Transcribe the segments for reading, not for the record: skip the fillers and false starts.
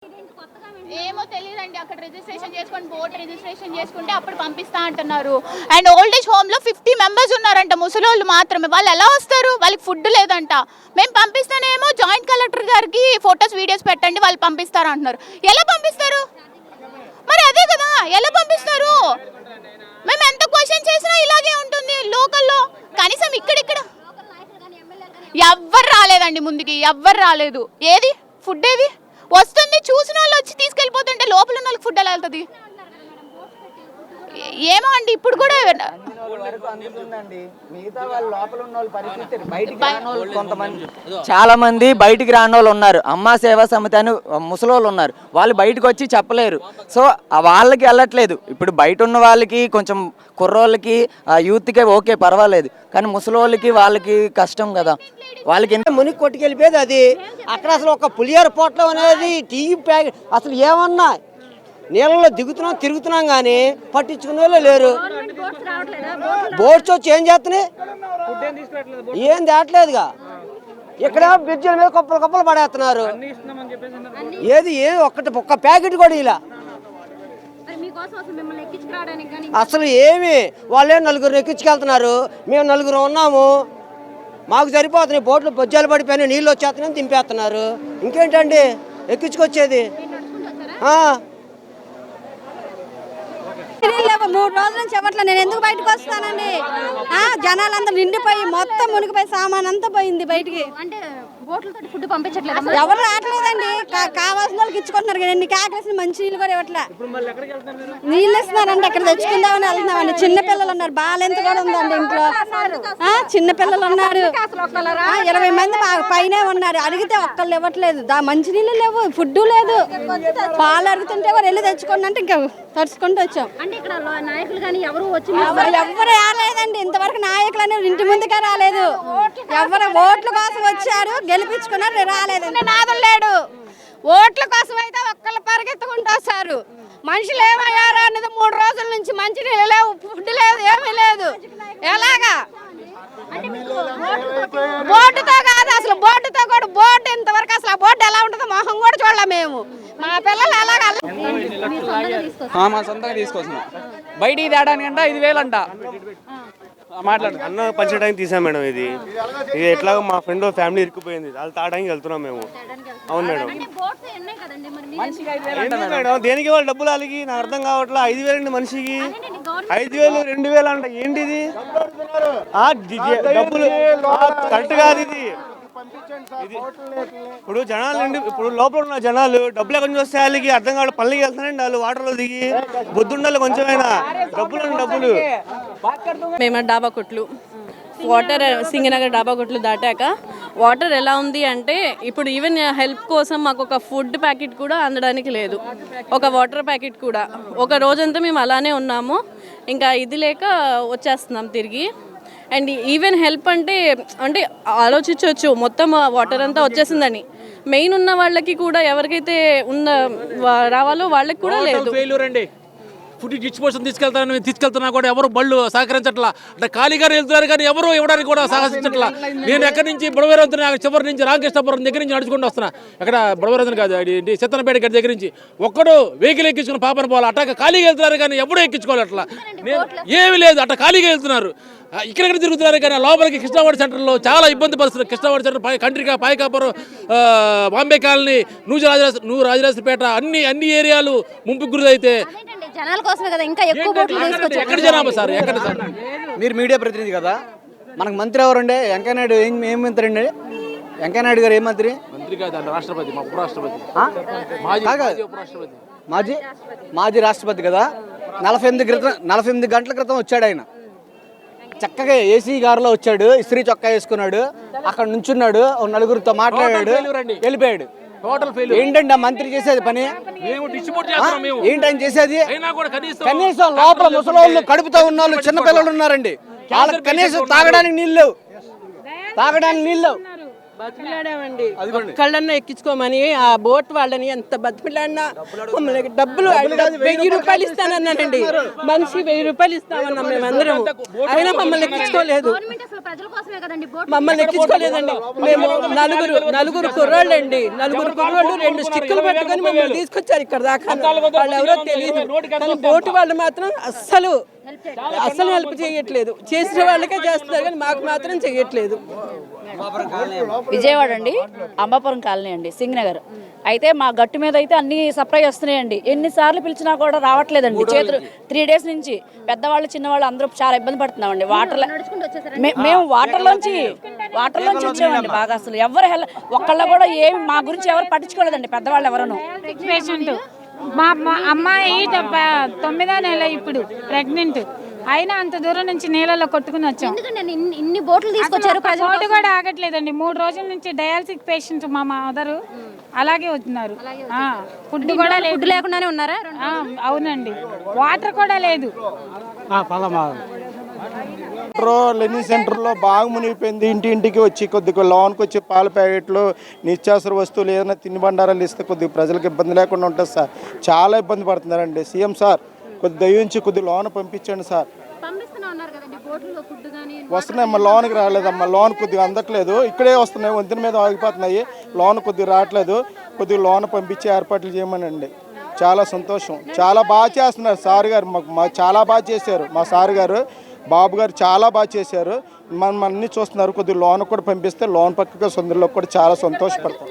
ఏమో తెలియదండి. అక్కడ రిజిస్ట్రేషన్ చేసుకొని బోర్డు రిజిస్ట్రేషన్ చేసుకుంటే అప్పుడు పంపిస్తా అంటున్నారు. అండ్ ఓల్డ్ ఏజ్ హోమ్ లో 50 మెంబర్స్ ఉన్నారంట, ముసలోళ్ళు మాత్రమే. వాళ్ళు ఎలా వస్తారు? వాళ్ళకి ఫుడ్ లేదంట. మేము పంపిస్తానేమో జాయింట్ కలెక్టర్ గారికి ఫొటోస్ వీడియోస్ పెట్టండి, వాళ్ళు పంపిస్తారు అంటున్నారు. ఎలా పంపిస్తారు మరి? అదే కదా, ఎలా పంపిస్తారు? మేము ఎంత క్వశ్చన్ చేసినా ఇలాగే ఉంటుంది లోకల్లో. కనీసం ఇక్కడిక్కడ ఎవ్వరు రాలేదండి, ముందుకి ఎవ్వరు రాలేదు. ఏది ఫుడ్ ఏది వస్తుంది? చూసిన వాళ్ళు వచ్చి తీసుకెళ్ళిపోతుంటే లోపల ఉన్న వాళ్ళకి ఫుడ్ ఎలా వెళ్తుంది? ఏమో అండి. ఇప్పుడు కూడా చాలా మంది బయటికి రాని వాళ్ళు ఉన్నారు. అమ్మా సేవా సమితి అని ముసలోళ్ళు ఉన్నారు, వాళ్ళు బయటకు వచ్చి చెప్పలేరు. సో వాళ్ళకి వెళ్ళట్లేదు. ఇప్పుడు బయట ఉన్న వాళ్ళకి కొంచెం కుర్రోళ్ళకి యూత్కి ఓకే పర్వాలేదు, కానీ ముసలోళ్ళకి వాళ్ళకి కష్టం కదా. వాళ్ళకి ఎంత మునిగి కొట్టుకెళ్ళిపోయేది అది. అక్కడ అసలు ఒక పులిహోర పొట్లం అనేది టీ ప్యాకెట్ అసలు ఏమన్నా నీళ్ళలో దిగుతున్నాం తిరుగుతున్నాం కానీ పట్టించుకునే వాళ్ళు లేరు. బోట్స్ వచ్చి ఏం చేస్తున్నాయి? ఏం తేట్లేదుగా. ఇక్కడ బ్రిడ్జిల మీద కుప్పలు కుప్పలు పడేస్తున్నారు. ఏది ఒక్క ప్యాకెట్ కూడా ఇలా అసలు ఏమి. వాళ్ళే నలుగురు ఎక్కించుకెళ్తున్నారు, మేము నలుగురు ఉన్నాము, మాకు సరిపోతున్నాయి. బోట్లు పొజ్జాలు పడిపోయినాయి, నీళ్ళు వచ్చేస్తున్నాయి, దింపేస్తున్నారు. ఇంకేంటండి ఎక్కించుకొచ్చేది? 3 రోజుల నుంచి చెప్పట్లే. నేను ఎందుకు బయటకు వస్తానండి? జనాలందరూ నిండిపోయి మొత్తం మునిగిపోయి సామాన్ అంతా పోయింది బయటికి. అంటే బోట్లతో ఫుడ్ పంపించట్లేదు, ఎవరు రావట్లేదండి. కావాల్సిన వాళ్ళకి ఇచ్చుకుంటున్నారు కానీ నీకు ఆకలిసిన మంచి నీళ్ళు కూడా ఇవ్వట్లే. నీళ్ళు ఇస్తున్నారండి, అక్కడ తెచ్చుకుందామని వెళ్తున్నామండి. చిన్నపిల్లలు ఉన్నారు, బాలెంత కూడా ఉందండి ఇంట్లో. చిన్నపిల్లలు ఉన్నారు, 20 మంది పైన ఉన్నారు. అడిగితే ఒక్కళ్ళు ఇవ్వట్లేదు. మంచి నీళ్ళు లేవు, ఫుడ్ లేదు. పాలు అడుగుతుంటే వారు వెళ్ళి తెచ్చుకోండి అంటే ఇంకా తడుచుకుంటూ వచ్చాం. ఎవరు రాలేదండి ఇంతవరకు. నాయకులు అనేది ఇంటి ముందుగా రాలేదు. ఎవరు ఓట్ల కోసం వచ్చారు, గెలిపించుకున్నారు, రాలేదండి. నాదం లేడు. ఓట్ల కోసం అయితే ఒక్కళ్ళు పరిగెత్తుకుంటూ వస్తారు. మనుషులు ఏమయ్యారు అనేది 3 రోజుల నుంచి మంచి నీళ్ళు లేవు, ఫుడ్ లేదు, ఏమీ లేదు. ఎలాగా? బోర్డుతో కాదు అసలు, బోర్డుతో కూడా బోర్డు ఇంతవరకు అసలు ఆ బోర్డు ఎలా ఉంటుందో మొహం కూడా చూడలే మేము. మా పిల్లలు ఎలాగ మా సొంతంగా తీసుకొస్తున్నాం. బయటికి తేడానికంట 5,000 అంట. అన్న పంచడానికి తీసాం మేడం. ఇది ఎట్లాగో మా ఫ్రెండ్ ఫ్యామిలీ ఇరుక్కుపోయింది, వాళ్ళు తాగడానికి వెళ్తున్నాం మేము. అవును మేడం. మేడం దేనికి వాళ్ళు డబ్బులు వాళ్ళకి నాకు అర్థం కావట్లా. 5,000 అండి మనిషికి. 5,000 2,000 అంట. ఏంటిది డబ్బులు? కరెక్ట్ కాదు ఇది. ఇప్పుడు జనాలు ఇప్పుడు లోపల ఉన్న జనాలు డబ్బులు ఎక్కడి నుంచి వస్తే వాళ్ళకి అర్థం కావడం. పల్లెకి వెళ్తానండి వాళ్ళు వాటర్లో దిగి బొద్దుండాలి కొంచెమైనా. డబ్బులు మేము డాబా కొట్లు వాటర్ సింగనగర్ డాబా కొట్లు దాటాక వాటర్ ఎలా ఉంది అంటే ఇప్పుడు ఈవెన్ హెల్ప్ కోసం మాకు ఒక ఫుడ్ ప్యాకెట్ కూడా అందడానికి లేదు, ఒక వాటర్ ప్యాకెట్ కూడా. ఒక రోజంతా మేము అలానే ఉన్నాము, ఇంకా ఇది లేక వచ్చేస్తున్నాం తిరిగి. అండ్ ఈవెన్ హెల్ప్ అంటే ఆలోచించవచ్చు మొత్తం వాటర్ అంతా వచ్చేసిందని. మెయిన్ ఉన్న వాళ్ళకి కూడా ఎవరికైతే రావాలో వాళ్ళకి కూడా లేదు. ఫుడ్ డిస్పోజన్ తీసుకెళ్తున్నా కూడా ఎవరు బళ్ళు సహకరించట్లా. అంటే ఖాళీగానే వెళ్తున్నారు కానీ ఎవరు ఇవ్వడానికి కూడా సాహసించట్లా. నేను ఎక్కడి నుంచి బుడవేరవుతున్నా, చివరి నుంచి రామకృష్ణపురం దగ్గర నుంచి నడుచుకుంటూ వస్తున్నా. అక్కడ బుడవేరవుతున్నా కాదు, చిత్తనపేట గడి దగ్గర నుంచి ఒక్కడు వెహికల్ ఎక్కించుకుని పాపన పోవాలి. అట్లా ఖాళీగా వెళ్తున్నారు కానీ ఎవడూ ఎక్కించుకోవాలి. అట్లా ఏమి లేదు, అట్లా ఖాళీగా వెళ్తున్నారు. ఇక్కడెక్కడ తిరుగుతున్నారు కానీ లోపలికి కృష్ణవాడి సెంటర్లో చాలా ఇబ్బంది పరిస్థితులు. కృష్ణవాడి సెంటర్, కంట్రికా, పాయకాపురం, బాంబే కాలనీ, నూ రాజరాజపేట అన్ని ఏరియాలు ముంపుకు గురైతే జనాల కోసమే కదా ఇంకా ఎక్కువ బోట్లు తీసుకొచ్చారు. ఎక్కడ జనాభా సార్? ఎక్కడ సార్? మీరు మీడియా ప్రతినిధి కదా, మనకు మంత్రి ఎవరండి? వెంకయ్యనాయుడు ఏం మంత్రి అండి? వెంకయ్యనాయుడు గారు ఏం మంత్రి? మంత్రి కాదు, రాష్ట్రపతి, మా ఉపరాష్ట్రపతి, మాజీ రాష్ట్రపతి కదా. 48 గంటల క్రితం వచ్చాడు ఆయన. చక్కగా ఏసీ కారులో వచ్చాడు, ఇస్త్రీ చొక్కా వేసుకున్నాడు, అక్కడ నుంచున్నాడు, నలుగురితో మాట్లాడాడు, వెళ్ళిపోయాడు. ఏంటండి ఆ మంత్రి చేసేది పని? ఏంటని చేసేది? కనీసం లోపల ముసలోళ్ళు, కడుపుతో ఉన్న వాళ్ళు, చిన్నపిల్లలు ఉన్నారండి, వాళ్ళకి కనీసం తాగడానికి నీళ్ళు లేవు. బతిమిలాడామండి ఒక్కళ్ళన్నా ఎక్కించుకోమని ఆ బోట్ వాళ్ళని ఎంత బతిమిలాడినా మమ్మల్ని డబ్బులు 1000 రూపాయలు ఇస్తానన్నానండి. మనిషి 1000 రూపాయలు ఇస్తామన్నాం మేమందరం. అయినా మమ్మల్ని ఎక్కించుకోలేదు. మమ్మల్ని ఎక్కించుకోలేదండి. మేము నలుగురు కుర్రాళ్ళండి. నలుగురు కుర్రాళ్ళు 2 స్టిక్కులు పెట్టుకొని మమ్మల్ని తీసుకొచ్చారు ఇక్కడ దాకా. వాళ్ళు ఎవరో తెలియదు. కానీ బోటు వాళ్ళు మాత్రం అస్సలు హెల్ప్ చేయట్లేదు. చేసిన వాళ్ళకే చేస్తున్నారు కానీ మాకు మాత్రం చేయట్లేదు. విజయవాడ అండి, అంబాపురం కాలనీ అండి, సింగ్ నగర్. అయితే మా గట్టు మీద అయితే అన్ని సప్లై వస్తున్నాయండి. ఎన్నిసార్లు పిలిచినా కూడా రావట్లేదండి. చేతులు 3 డేస్ నుంచి పెద్దవాళ్ళు చిన్నవాళ్ళు అందరూ చాలా ఇబ్బంది పడుతున్నామండి. మేము వాటర్లోంచి వచ్చామండి. బాగా అసలు ఎవరు ఒక్కళ్ళ కూడా ఏమి మా గురించి ఎవరు పట్టించుకోలేదండి, పెద్దవాళ్ళు ఎవరను. పేషెంట్ మా అమ్మాయి 9వ నెల ఇప్పుడు ప్రెగ్నెంట్ అయినా అంత దూరం నుంచి నీళ్ళలో కొట్టుకుని వచ్చాం. ఇన్ని బోట్లు తీసుకొచ్చారు. బోటు కూడా ఆగట్లేదండి. 3 రోజుల నుంచి డయాలసిస్ పేషెంట్ మా మదరు అలాగే వస్తున్నారు. ఫుడ్ కూడా లేదు, లేకుండానే ఉన్నారా? అవునండి, వాటర్ కూడా లేదు. లెర్నింగ్ సెంటర్లో బాగా మునిగిపోయింది. ఇంటింటికి వచ్చి కొద్దిగా లోన్కి వచ్చి పాల ప్యాకెట్లు, నిత్యావసర వస్తువులు ఏదైనా తినుబండారాలు ఇస్తే కొద్దిగా ప్రజలకు ఇబ్బంది లేకుండా ఉంటుంది సార్. చాలా ఇబ్బంది పడుతున్నారండి. సీఎం సార్ కొద్ది దయించి కొద్ది లోన్ పంపించండి సార్. వస్తున్నాయమ్మా, లోన్కి రాలేదమ్మా. లోన్ కొద్దిగా అందట్లేదు. ఇక్కడే వస్తున్నాయి, వంతెన మీద ఆగిపోతున్నాయి. లోన్ కొద్దిగా రావట్లేదు. కొద్దిగా లోన్ పంపించి ఏర్పాట్లు చేయమనండి. చాలా సంతోషం. చాలా బాగా చేస్తున్నారు సార్ గారు. మాకు చాలా బాగా చేశారు మా సార్ గారు. బాబు గారు చాలా బాగా చేశారు. మనం అన్నీ చూస్తున్నారు. కొద్దిగా లోన్ కూడా పంపిస్తే లోన్ పక్కగా సొందరలో కూడా చాలా సంతోషపడతాం.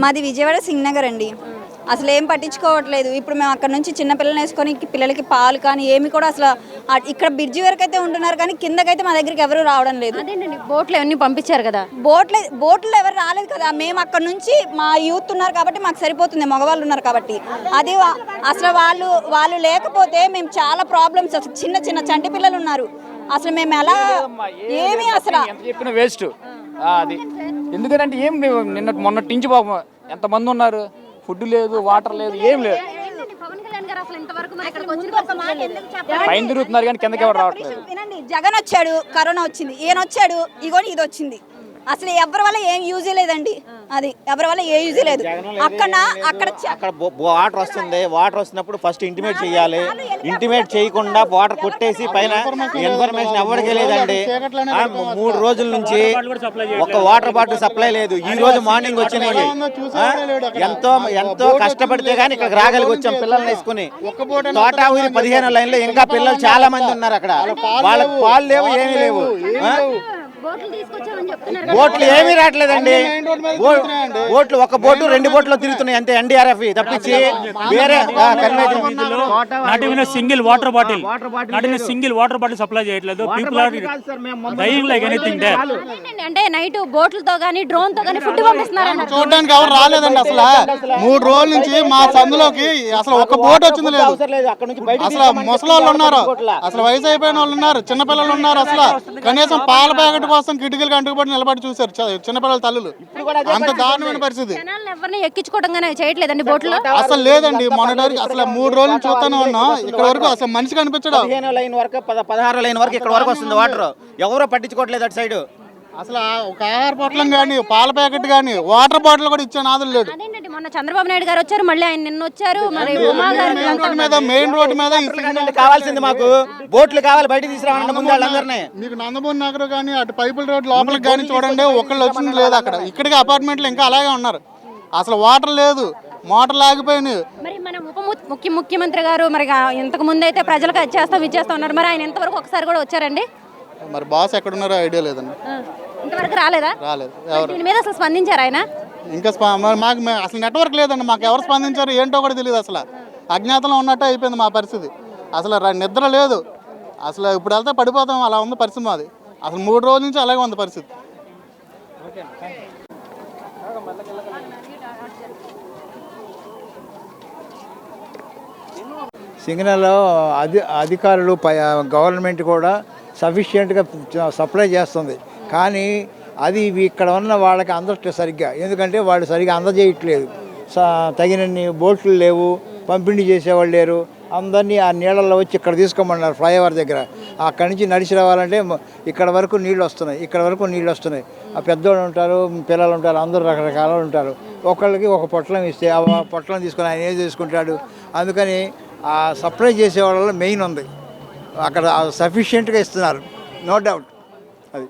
మాది విజయవాడ సింగ్ నగర్ అండి. అసలు ఏం పట్టించుకోవట్లేదు. ఇప్పుడు మేము అక్కడ నుంచి చిన్న పిల్లల్ని వేసుకొని పిల్లలకి పాలు కానీ ఏమి కూడా అసలు ఇక్కడ బ్రిడ్జి వరకు అయితే ఉంటున్నారు కానీ కిందకైతే మా దగ్గరికి ఎవరు రావడం లేదు. బోట్లు అన్ని పంపించారు కదా, బోట్లు ఎవరు రాలేదు కదా. మేము అక్కడ నుంచి మా యూత్ ఉన్నారు కాబట్టి మాకు సరిపోతుంది, మగవాళ్ళు ఉన్నారు కాబట్టి. అది అసలు వాళ్ళు లేకపోతే మేము చాలా ప్రాబ్లమ్స్. అసలు చిన్న చంటి పిల్లలు ఉన్నారు. అసలు మేము ఎలా ఏమి అసలు చెప్పిన వేస్ట్ అది. ఎందుకంటే ఏం మొన్నటి నుంచి పాపం ఎంతమంది ఉన్నారు, ఫుడ్ లేదు, వాటర్ లేదు, ఏం లేదు. పైన తిరుగుతున్నారు కానీ కిందకి ఎవరు రావట్లేదు. వినండి, జగన్ వచ్చాడు, కరోనా వచ్చింది. ఈయన వచ్చాడు, ఇగోని ఇది వచ్చింది. అసలు ఎవరి వల్ల ఏం యూజ్ లేదు. అది ఎవరి వల్ల ఏ యూజ్ లేదు. అక్కడ వాటర్ వస్తుంది. వాటర్ వస్తున్నప్పుడు ఫస్ట్ ఇంటిమేట్ చేయాలి. ఇంటిమేట్ చేయకుండా వాటర్ కొట్టేసి పైన ఇన్ఫర్మేషన్ ఎవరికి లేదండి. 3 రోజుల నుంచి ఒక వాటర్ బాటిల్ సప్లై లేదు. ఈ రోజు మార్నింగ్ వచ్చినాయి. ఎంతో కష్టపడితే గానీ ఇక్కడికి రాగలిగి వచ్చాం పిల్లల్ని వేసుకుని. తోటావూరి 15 లైన్లో ఇంకా పిల్లలు చాలా మంది ఉన్నారు. అక్కడ వాళ్ళకి పాలు లేవు, ఏమీ లేవు. బోట్లు ఏమీ రావట్లేదండి. బోట్లు ఒక బోటు 2 బోట్లు తిరుగుతున్నాయి అంతే. ఎన్డీఆర్ఎఫ్ తప్పించి వేరే సింగిల్ వాటర్ బాటిల్ సప్లై చేయట్లేదు. People are dying like anything. అంటే నైట్ బోట్లతో గానీ డ్రోన్ తో గానీ ఫుడ్ పంపిస్తున్నారు. చూడడానికి ఎవరు రాలేదండి. అసలు 3 రోజుల నుంచి మా సందులోకి అసలు ఒక బోట్ వచ్చింది లేదు. అసలు ముసలోళ్ళు ఉన్నారు, అసలు వయసు అయిపోయిన వాళ్ళు ఉన్నారు, చిన్నపిల్లలు ఉన్నారు. అసలు కనీసం పాల ప్యాకెట్ కోసం కిటికీలు కంటుకుబడి నిలబడి చూశారు చిన్నపిల్లల తల్లులు. అంత దారుణమైన పరిస్థితి. ఎక్కించుకోవడం చేయట్లేదండి బోట్లో. అసలు లేదండి. మొన్నటి అసలు 3 రోజులు చూస్తానే ఉన్నాం. ఇక్కడ వరకు అసలు మనిషి కనిపించడం. 15 లైన్ వరకు 16 లైన్ వరకు ఇక్కడ వరకు వస్తుంది వాటర్. ఎవరో పట్టించుకోవట్లేదు అటు సైడ్. అసలు ఒక ఆహార పొట్లం కానీ పాల ప్యాకెట్ కానీ వాటర్ బాటిల్ కూడా ఇచ్చే నాదులు లేడు. అదేంటండి మొన్న చంద్రబాబు నాయుడు గారు వచ్చారు, మళ్ళీ ఆయన నిన్న వచ్చారు, మరి ఉమా గారు మెయిన్ రోడ్ మీద కావాల్సింది మాకు బోట్లు కావాలి, బయట తీసుకురావాలంటే ముందు వాళ్ళందరినీ. మీకు నందమూరి నగర్ కానీ అటు పైపుల్ రోడ్ లోపలికి కానీ చూడండి, ఒకళ్ళు వచ్చింది లేదు అక్కడ. ఇక్కడికి అపార్ట్మెంట్లు ఇంకా అలాగే ఉన్నారు, అసలు వాటర్ లేదు, మోటార్లు ఆగిపోయినాయి. మరి మన ముఖ్యమంత్రి గారు మరి ఇంతకు ముందు అయితే ప్రజలకు అది ఇచ్చేస్తా ఉన్నారు, మరి ఆయన ఎంతవరకు ఒకసారి కూడా వచ్చారండి? మరి బాస్ ఎక్కడ ఉన్నారో ఐడియా లేదండి, ఇంతవరకు రాలేదు. దీని మీద అసలు స్పందించారు ఆయన? ఇంకా మాకు అసలు నెట్వర్క్ లేదండి, మాకు ఎవరు స్పందించారు ఏంటో కూడా తెలియదు. అసలు అజ్ఞాతంలో ఉన్నట్టే అయిపోయింది మా పరిస్థితి. అసలు నిద్ర లేదు, అసలు ఇప్పుడు వెళ్తే పడిపోతాం, అలా ఉంది పరిస్థితి మాది. అసలు 3 రోజుల నుంచి అలాగే ఉంది పరిస్థితి. సింగనలో అధికారులు గవర్నమెంట్ కూడా సఫిషియెంట్గా సప్లై చేస్తుంది, కానీ అది ఇక్కడ ఉన్న వాళ్ళకి అందట్లేదు సరిగ్గా. ఎందుకంటే వాళ్ళు సరిగ్గా అందజేయట్లేదు, తగినన్ని బోట్లు లేవు, పంపిణీ చేసేవాళ్ళు లేరు. అందరినీ ఆ నీళ్ళల్లో వచ్చి ఇక్కడ తీసుకోమన్నారు ఫ్లైఓవర్ దగ్గర. అక్కడి నుంచి నడిచి రావాలంటే ఇక్కడ వరకు నీళ్ళు వస్తున్నాయి. ఆ పెద్దోళ్ళు ఉంటారు, పిల్లలు ఉంటారు, అందరూ రకరకాల ఉంటారు. ఒకళ్ళకి ఒక పొట్లం ఇస్తే ఆ పొట్లం తీసుకొని ఆయన ఏం చేసుకుంటాడు. అందుకని ఆ సప్లై చేసే వాళ్ళలో మెయిన్ ఉంది, అక్కడ సఫిషియెంట్గా ఇస్తున్నారు, నో డౌట్. అది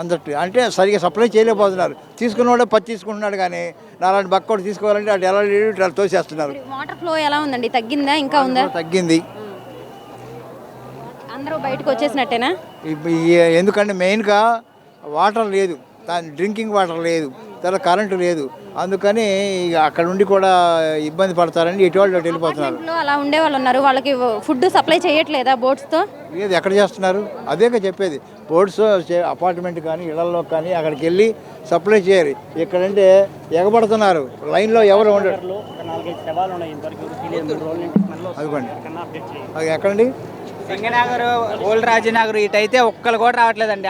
అందట్లేదు అంటే సరిగ్గా సప్లై చేయలేకపోతున్నారు. తీసుకున్న వాడే పచ్చి తీసుకుంటున్నాడు, కానీ నాలాంటి బక్కోడు తీసుకోవాలంటే అటు ఎలా లేడు తోసేస్తున్నారు. వాటర్ ఫ్లో ఎలా ఉందండి? తగ్గిందా ఇంకా ఉందా? తగ్గింది. అందరూ బయటకు వచ్చేసినట్టేనా? ఎందుకంటే మెయిన్గా వాటర్ లేదు, డ్రింకింగ్ వాటర్ లేదు, తర్వాత కరెంటు లేదు. అందుకని అక్కడ నుండి కూడా ఇబ్బంది పడతారని ఇటు వాళ్ళు వెళ్ళిపోతున్నారు. అలా ఉండే వాళ్ళు ఉన్నారు, వాళ్ళకి ఫుడ్ సప్లై చేయట్లేదా బోట్స్తో? లేదు, ఎక్కడ చేస్తున్నారు? అదేగా చెప్పేది. బోట్స్ అపార్ట్మెంట్ కానీ ఇళ్లలో కానీ అక్కడికి వెళ్ళి సప్లై చేయాలి. ఇక్కడంటే ఎగబడుతున్నారు, లైన్లో ఎవరు ఉండరు. అదిగోండి, అది ఎక్కడండి? సింగనగర్, ఓల్డ్ రాజనగర్ ఇటైతే ఒక్కరు కూడా రావట్లేదండి.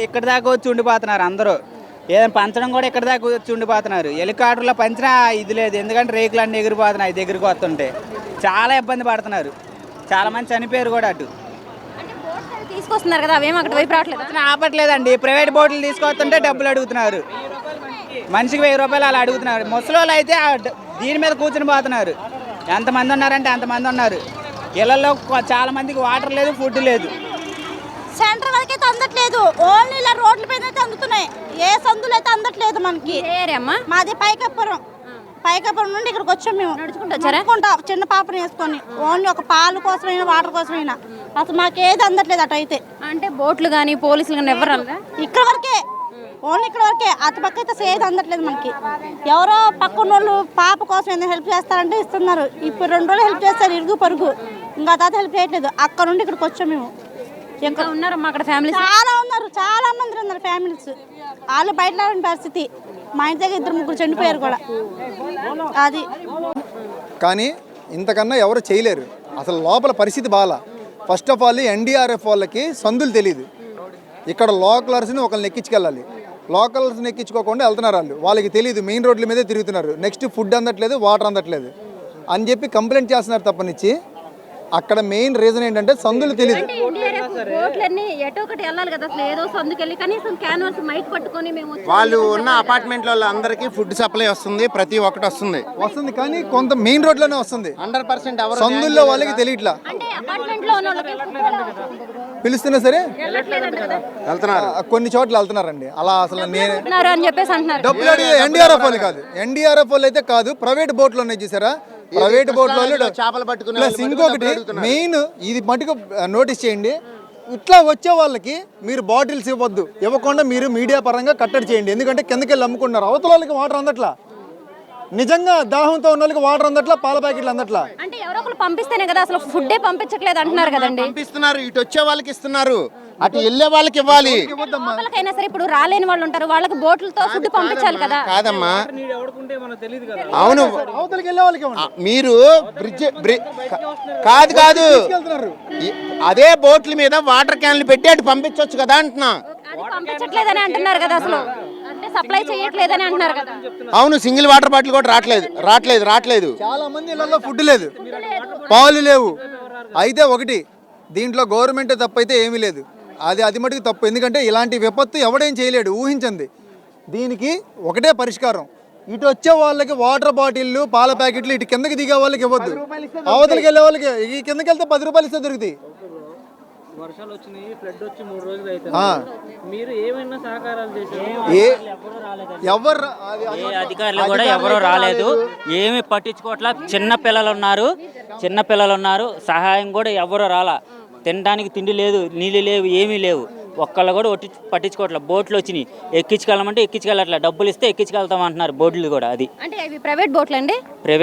ఇక్కడ దాకా వచ్చి ఉండిపోతున్నారు అందరూ. ఏదైనా పంచడం కూడా ఇక్కడ దాకా వచ్చి ఉండిపోతున్నారు. హెలికాప్టర్లో పంచినా ఇది లేదు, ఎందుకంటే రేకులు అన్నీ ఎగిరిపోతున్నాయి దగ్గరికి వస్తుంటే. చాలా ఇబ్బంది పడుతున్నారు, చాలా మంది చనిపోయారు కూడా. అటు తీసుకొస్తున్నారు కదా, అవేం అక్కడ వైపు రావట్లేదు, ఆపట్లేదండి. ప్రైవేట్ బోట్లు తీసుకొస్తుంటే డబ్బులు అడుగుతున్నారు, మనిషికి 1000 రూపాయలు అలా అడుగుతున్నారు. ముసలోళ్ళు అయితే దీని మీద కూర్చుని పోతున్నారు. ఎంతమంది ఉన్నారంటే అంతమంది ఉన్నారు. ఇళ్లలో చాలా మందికి వాటర్ లేదు, ఫుడ్ లేదు. సెంటర్ వరకు అయితే అందట్లేదు, ఓన్లీ ఇలా రోడ్ల పైన అయితే అందుతున్నాయి. ఏ సందులు అయితే అందట్లేదు మనకి. మాది పైకపురం నుండి ఇక్కడికి వచ్చాం మేము, నడుచుకుంటా చిన్న పాపను వేసుకొని. ఓన్లీ ఒక పాలు కోసమైనా వాటర్ కోసమైనా అసలు మాకేది అందట్లేదు. అటు అయితే అంటే బోట్లు కానీ పోలీసులు కానీ ఎవరు ఇక్కడ వరకే, ఓన్లీ ఇక్కడ వరకే. అటు పక్క అయితే ఏది అందట్లేదు మనకి. ఎవరో పక్కన వాళ్ళు పాప కోసం ఏదైనా హెల్ప్ చేస్తారంటే ఇస్తున్నారు. ఇప్పుడు 2 రోజులు హెల్ప్ చేస్తారు, ఇరుగు పరుగు. ఇంకా తాత హెల్ప్ చేయట్లేదు. అక్కడ నుండి ఇక్కడికి వచ్చాం మేము. ఇంకా ఉన్నారమ్మా అక్కడ ఫ్యామిలీస్? చాలా మంది ఉన్నారు ఫ్యామిలీస్. వాళ్ళు బయట రావని పరిస్థితి. మా ఇంటి దగ్గర 2-3 చనిపోయారు కూడా. అది కానీ ఇంతకన్నా ఎవరు చేయలేరు. అసలు లోపల పరిస్థితి బాగా. ఫస్ట్ ఆఫ్ ఆల్ ఎన్డీఆర్ఎఫ్ వాళ్ళకి సందులు తెలియదు. ఇక్కడ లోకలర్స్ని ఒకళ్ళని ఎక్కించుకెళ్ళాలి, లోకల్స్ని ఎక్కించుకోకుండా వెళ్తున్నారు వాళ్ళు. వాళ్ళకి తెలియదు, మెయిన్ రోడ్ల మీదే తిరుగుతున్నారు. నెక్స్ట్ ఫుడ్ అందట్లేదు, వాటర్ అందట్లేదు అని చెప్పి కంప్లైంట్ చేస్తున్నారు తప్పనిచ్చి. అక్కడ మెయిన్ రీజన్ ఏంటంటే సందులు తెలియదు. వాళ్ళు ఉన్న అపార్ట్మెంట్ అందరికీ ఫుడ్ సప్లై వస్తుంది, ప్రతి ఒక్కటి వస్తుంది కానీ కొంత మెయిన్ రోడ్లోనే వస్తుంది. 100% సందుల్లో వాళ్ళకి తెలియట్లా. పిలుస్తున్నా సరే వెళ్తున్నారు, కొన్ని చోట్ల వెళ్తున్నారండి. అలా అసలు డబ్బులు ఎన్డీఆర్ఎఫ్ వాళ్ళు కాదు, ఎన్డీఆర్ఎఫ్ వాళ్ళు అయితే కాదు, ప్రైవేట్ బోట్లు ఉన్నాయి చూసారా, ప్రైవేట్ బోట్లో చేపలు పట్టుకుని. ప్లస్ ఇంకొకటి మెయిన్ ఇది మటుకు నోటీస్ చేయండి, ఇట్లా వచ్చే వాళ్ళకి మీరు బాటిల్స్ ఇవ్వకుండా మీరు మీడియా పరంగా కట్టడి చేయండి. ఎందుకంటే కిందకి వెళ్ళి అమ్ముకుంటున్నారు. అవతల వాళ్ళకి వాటర్ అందట్లా, నిజంగా దాహంతో ఉన్న వాళ్ళకి వాటర్ అందట్లా, పాల ప్యాకెట్లు అందట్లా. అంటే ఎవరో ఒకరు పంపిస్తేనే కదా, అసలు ఫుడ్డే పంపించట్లేదు అంటున్నారు కదండి. పంపిస్తున్నారు, ఇటు వచ్చే వాళ్ళకి ఇస్తున్నారు, అటు వెళ్ళే వాళ్ళకి ఇవ్వాలి. వాళ్ళకైనా సరే ఇప్పుడు రాలేని వాళ్ళు ఉంటారు, వాళ్ళకి బోట్లతో ఫుడ్ పంపించాలి కదా. కాదమ్మా, అవును, మీరు బ్రిడ్జ్ కాదు అదే బోట్ల మీద వాటర్ క్యాన్లు పెట్టి అటు పంపించవచ్చు కదా అంటున్నా. పంపించట్లేదని అంటున్నారు కదా, అసలు అంటే సప్లై చేయట్లేదని అంటున్నారు కదా. అవును, సింగిల్ వాటర్ బాటిల్ కూడా రావట్లేదు. చాలా మంది ఇళ్లలో ఫుడ్ లేదు, పాలు లేవు. అయితే ఒకటి దీంట్లో గవర్నమెంట్ తప్పైతే ఏమీ లేదు. అది మటుకు తప్పు. ఎందుకంటే ఇలాంటి విపత్తు ఎవడేం చేయలేడు, ఊహించింది. దీనికి ఒకటే పరిష్కారం, ఇటు వచ్చే వాళ్ళకి వాటర్ బాటిళ్ళు పాల ప్యాకెట్లు ఇటు కిందకి దిగే వాళ్ళకి ఇవ్వద్దు, అవతలకి వెళ్ళే వాళ్ళకి ఈ కిందకి వెళ్తే 10 రూపాయలు ఇస్తే దొరుకుతాయి. వర్షాలు వచ్చినాయి, ఫ్లడ్ వచ్చి 3 రోజులు అవుతుంది. మీరు ఏమైనా సహకారాలు చేశారు? ఎవరు అధికారులు కూడా ఎవరూ రాలేదు, ఏమి పట్టించుకోవట్లా. చిన్న పిల్లలు ఉన్నారు, సహాయం కూడా ఎవరు రాలా. తినడానికి తిండి లేదు, నీళ్ళు లేవు, ఏమీ లేవు. ఒక్కళ్ళు కూడా పట్టించుకోవట్లే. బోట్లు వచ్చినాయి, ఎక్కించుకెళ్ళమంటే ఎక్కించుకెళ్ళట్లే. డబ్బులు ఇస్తే ఎక్కించుకెళ్తాం అంటున్నారు బోట్లు కూడా. అది అంటే ఇవి ప్రైవేట్ బోట్లు అండి.